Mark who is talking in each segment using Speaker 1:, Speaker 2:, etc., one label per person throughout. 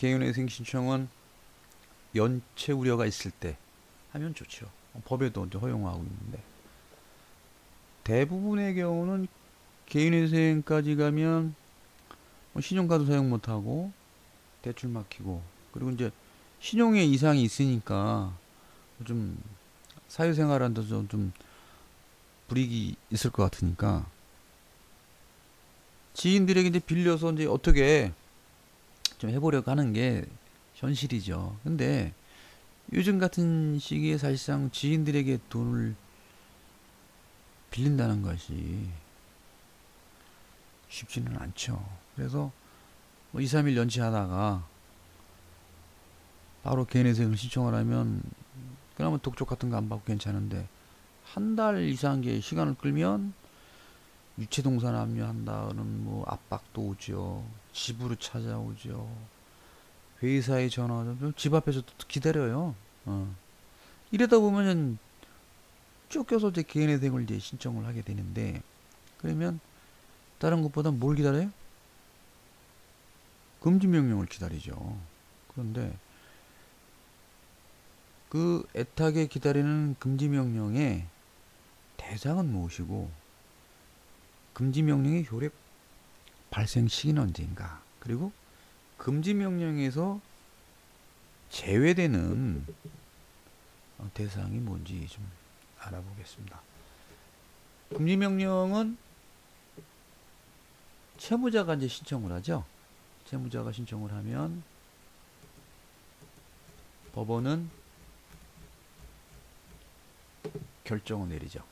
Speaker 1: 개인회생 신청은 연체 우려가 있을 때 하면 좋죠. 법에도 이제 허용하고 있는데 대부분의 경우는 개인회생까지 가면 뭐 신용카드 사용 못하고 대출 막히고 그리고 이제 신용에 이상이 있으니까 좀 사회생활한테 좀 불이익이 있을 것 같으니까 지인들에게 이제 빌려서 이제 어떻게 좀 해보려고 하는 게 현실이죠. 근데 요즘 같은 시기에 사실상 지인들에게 돈을 빌린다는 것이 쉽지는 않죠. 그래서 뭐 2, 3일 연체하다가 바로 개인회생을 신청을 하면 그나마 독촉 같은 거 안 받고 괜찮은데 한 달 이상의 시간을 끌면 유체동산 압류한다는 뭐 압박도 오죠. 집으로 찾아오죠. 회사에 전화하죠. 집 앞에서 또 기다려요. 이러다 보면 쫓겨서 이제 개인회생을 이제 신청을 하게 되는데 그러면 다른 것보다 뭘 기다려요? 금지명령을 기다리죠. 그런데 그 애타게 기다리는 금지명령의 대상은 무엇이고 금지명령의 효력 발생 시기는 언제인가 그리고 금지명령에서 제외되는 대상이 뭔지 좀 알아보겠습니다. 금지명령은 채무자가 이제 신청을 하죠. 채무자가 신청을 하면 법원은 결정을 내리죠.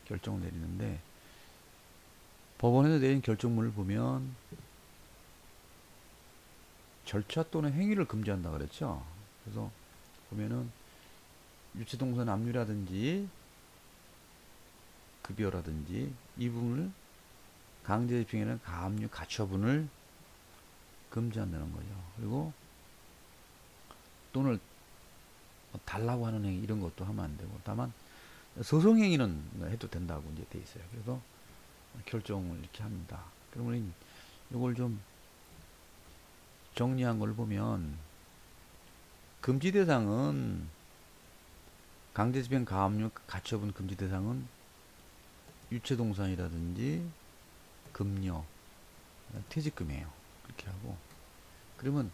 Speaker 1: 결정을 내리는데 법원에서 내린 결정문을 보면 절차 또는 행위를 금지한다 그랬죠. 그래서 보면은 유치동산 압류라든지 급여라든지 이 부분을 강제집행이나 가압류 가처분을 금지한다는 거죠. 그리고 돈을 달라고 하는 행위 이런 것도 하면 안 되고 다만 소송행위는 해도 된다고 이제 돼 있어요. 그래서 결정을 이렇게 합니다. 그러면 이걸 좀 정리한 걸 보면 금지 대상은 강제집행 가압류 가처분 금지 대상은 유체동산이라든지 급료, 퇴직금이에요. 그렇게 하고 그러면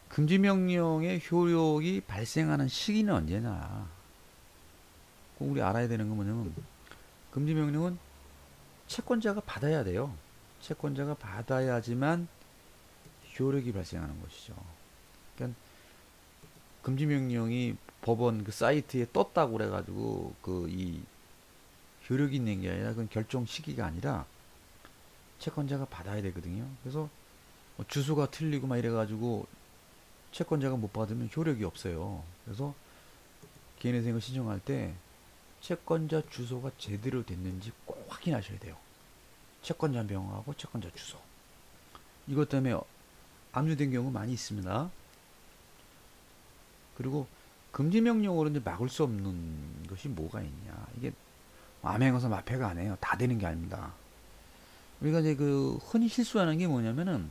Speaker 1: 금지명령의 효력이 발생하는 시기는 언제냐 꼭 우리 알아야 되는 건 뭐냐면 금지명령은 채권자가 받아야 돼요. 채권자가 받아야지만 효력이 발생하는 것이죠. 그러니까 금지명령이 법원 그 사이트에 떴다고 그래가지고 그 이 효력이 있는 게 아니라 그건 결정 시기가 아니라 채권자가 받아야 되거든요. 그래서 뭐 주소가 틀리고 막 이래가지고 채권자가 못 받으면 효력이 없어요. 그래서 개인회생을 신청할 때 채권자 주소가 제대로 됐는지 꼭 확인하셔야 돼요. 채권자 명하고 채권자 주소. 이것 때문에 압류된 경우 많이 있습니다. 그리고 금지명령으로 이제 막을 수 없는 것이 뭐가 있냐. 이게 암행어사 마패가 아니에요. 다 되는 게 아닙니다. 우리가 이제 그 흔히 실수하는 게 뭐냐면은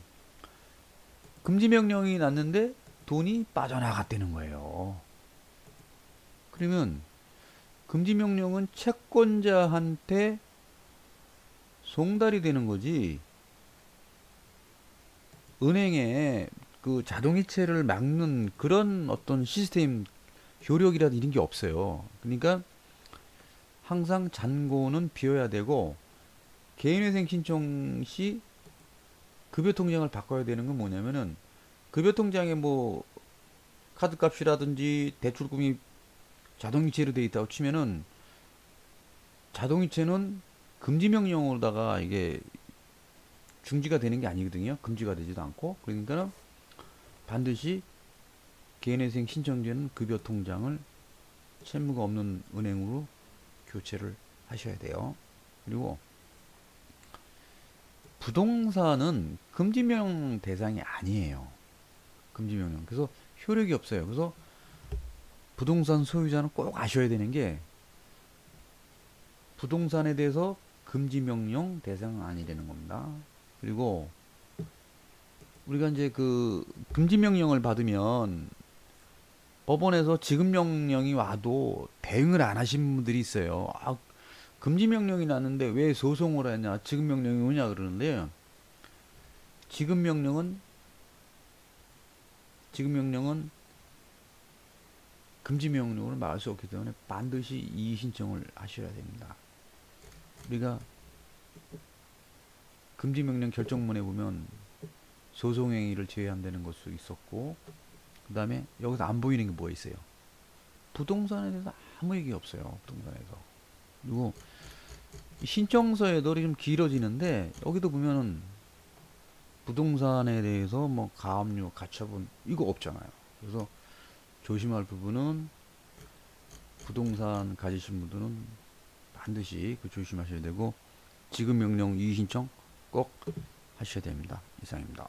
Speaker 1: 금지명령이 났는데 돈이 빠져나갔다는 거예요. 그러면 금지명령은 채권자한테 송달이 되는 거지 은행에 그 자동이체를 막는 그런 어떤 시스템 효력이라든 이런 게 없어요. 그러니까 항상 잔고는 비워야 되고 개인회생 신청 시 급여통장을 바꿔야 되는 건 뭐냐면은 급여통장에 뭐 카드값이라든지 대출금이 자동이체로 되어 있다고 치면은 자동이체는 금지명령으로다가 이게 중지가 되는 게 아니거든요. 금지가 되지도 않고 그러니까 반드시 개인회생 신청되는 급여통장을 채무가 없는 은행으로 교체를 하셔야 돼요. 그리고 부동산은 금지명령 대상이 아니에요. 금지명령. 그래서 효력이 없어요. 그래서 부동산 소유자는 꼭 아셔야 되는 게 부동산에 대해서 금지명령 대상은 아니라는 겁니다. 그리고 우리가 이제 그 금지 명령을 받으면 법원에서 지급 명령이 와도 대응을 안 하신 분들이 있어요. 아, 금지 명령이 났는데 왜 소송을 하냐, 지급 명령이 오냐 그러는데, 지급 명령은 지급 명령은 금지 명령으로 막을 수 없기 때문에 반드시 이의 신청을 하셔야 됩니다. 우리가 금지 명령 결정문에 보면 소송행위를 제외한다는 것도 있었고, 그 다음에 여기서 안 보이는 게 뭐 있어요? 부동산에 대해서 아무 얘기 없어요. 부동산에서. 그리고 신청서에도 좀 길어지는데, 여기도 보면은 부동산에 대해서 뭐 가압류, 가처분 이거 없잖아요. 그래서 조심할 부분은, 부동산 가지신 분들은 반드시 그 조심하셔야 되고, 지급 명령 이의 신청 꼭 하셔야 됩니다. 이상입니다.